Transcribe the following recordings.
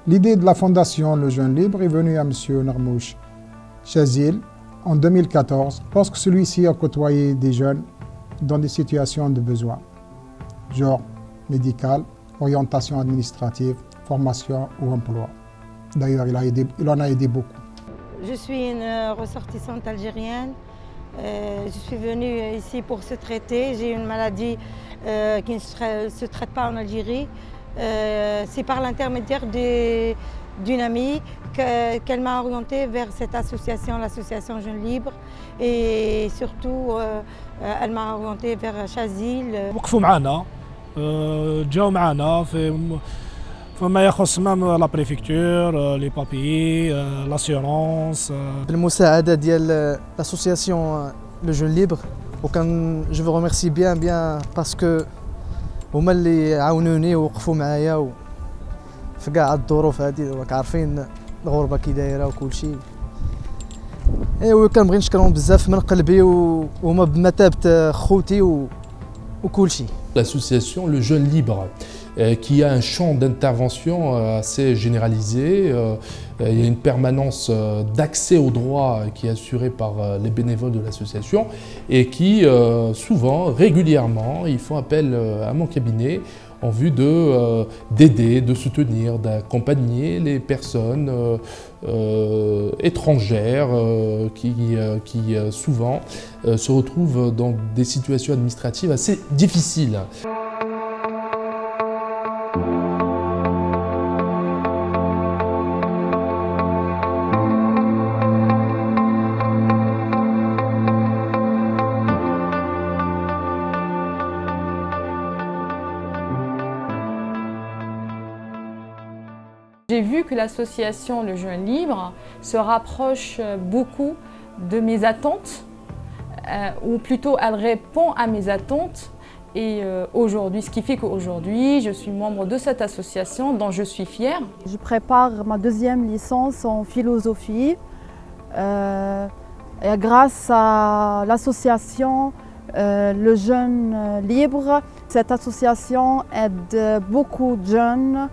L'idée de la fondation Le Jeune Libre est venue à M. Narmouch Chazil en 2014, lorsque celui-ci a côtoyé des jeunes dans des situations de besoin, genre médical, orientation administrative, formation ou emploi. D'ailleurs, il en a aidé beaucoup. Je suis une ressortissante algérienne. Je suis venue ici pour se traiter. J'ai une maladie qui ne se traite pas en Algérie. C'est par l'intermédiaire d'une amie qu'elle m'a orientée vers cette association, l'association Jeunes Libres. Et surtout, elle m'a orientée vers Chazil. وقفوا معنا جاوا معنا فما يخص مام لا بريفكتور لي بابيي لاسيورونس بالمساعدة ديال l'association Le Jeune Libre وكان je vous remercie bien parce que هما اللي عاونوني ووقفوا معايا في كاع الظروف هذه راك عارفين الغربة كي دايرة وكل شيء. ايوا كنبغي نشكرهم بزاف من قلبي وهما بمثابة خوتي وكل شيء. L'association Le Jeune Libre, qui a un champ d'intervention assez généralisé. Il y a une permanence d'accès aux droits qui est assurée par les bénévoles de l'association et qui, souvent, régulièrement, ils font appel à mon cabinet en vue d'aider, de soutenir, d'accompagner les personnes étrangères qui souvent se retrouvent dans des situations administratives assez difficiles. J'ai vu que l'association Le Jeune Libre se rapproche beaucoup de mes attentes, ou plutôt elle répond à mes attentes. Et aujourd'hui, ce qui fait qu'aujourd'hui, je suis membre de cette association dont je suis fière. Je prépare ma deuxième licence en philosophie. Et grâce à l'association Le Jeune Libre, cette association aide beaucoup de jeunes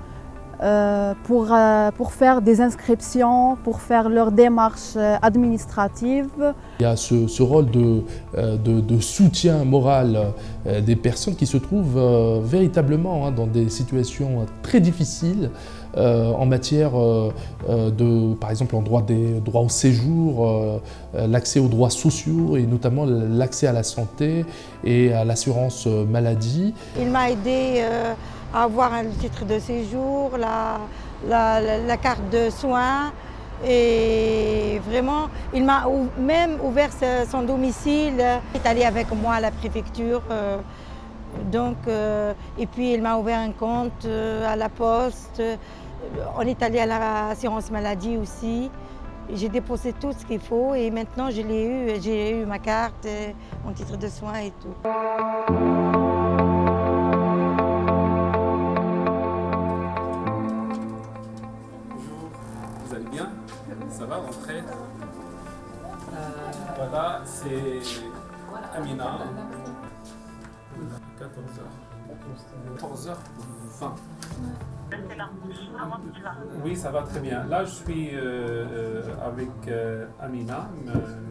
pour faire des inscriptions, pour faire leurs démarches administratives. Il y a ce rôle de soutien moral des personnes qui se trouvent véritablement dans des situations très difficiles en matière par exemple, en droit au séjour, l'accès aux droits sociaux et notamment l'accès à la santé et à l'assurance maladie. Il m'a aidé à avoir un titre de séjour, la carte de soins et vraiment, il m'a même ouvert son domicile. Il est allé avec moi à la préfecture, et puis il m'a ouvert un compte à la poste. On est allé à l'assurance maladie aussi. J'ai déposé tout ce qu'il faut et maintenant j'ai eu ma carte, mon titre de soins et tout. Vous allez bien? Ça va, rentrez? Voilà, c'est Amina. 14h. 14h20. Oui, ça va très bien. Là, je suis avec Amina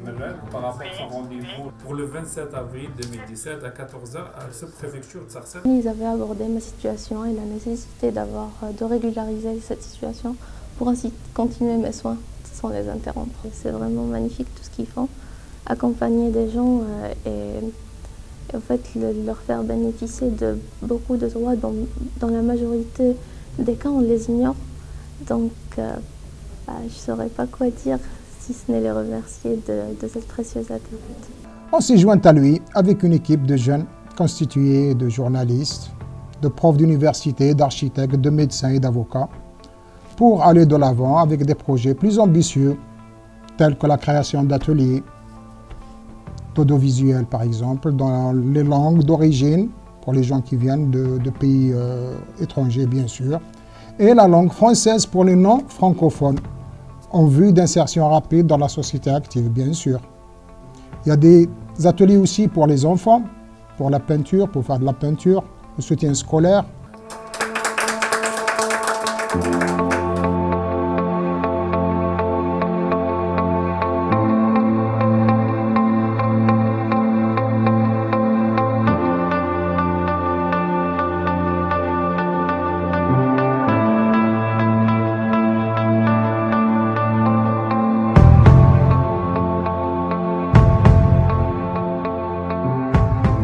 Merel par rapport à son rendez-vous pour le 27 avril 2017 à 14h à la sous-préfecture de Sarcelles. Ils avaient abordé ma situation et la nécessité de régulariser cette situation pour ainsi continuer mes soins sans les interrompre. C'est vraiment magnifique tout ce qu'ils font, accompagner des gens et en fait leur faire bénéficier de beaucoup de droits dans la majorité des cas on les ignore, donc je ne saurais pas quoi dire si ce n'est les remercier de cette précieuse aide. On s'est joint à lui avec une équipe de jeunes constituée de journalistes, de profs d'université, d'architectes, de médecins et d'avocats pour aller de l'avant avec des projets plus ambitieux tels que la création d'ateliers d'audiovisuel par exemple dans les langues d'origine pour les gens qui viennent de pays étrangers bien sûr, et la langue française pour les non-francophones, en vue d'insertion rapide dans la société active bien sûr. Il y a des ateliers aussi pour les enfants, pour la peinture, pour faire de la peinture, le soutien scolaire.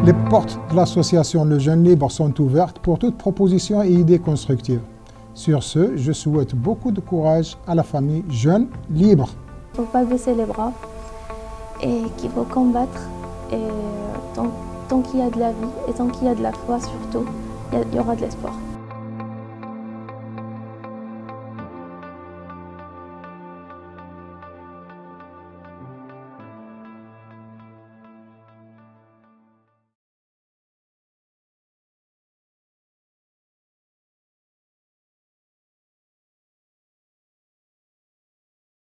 Les portes de l'association Le Jeune Libre sont ouvertes pour toute proposition et idée constructive. Sur ce, je souhaite beaucoup de courage à la famille Jeune Libre. Il ne faut pas baisser les bras et qu'il faut combattre. Et tant qu'il y a de la vie et tant qu'il y a de la foi surtout, il y aura de l'espoir.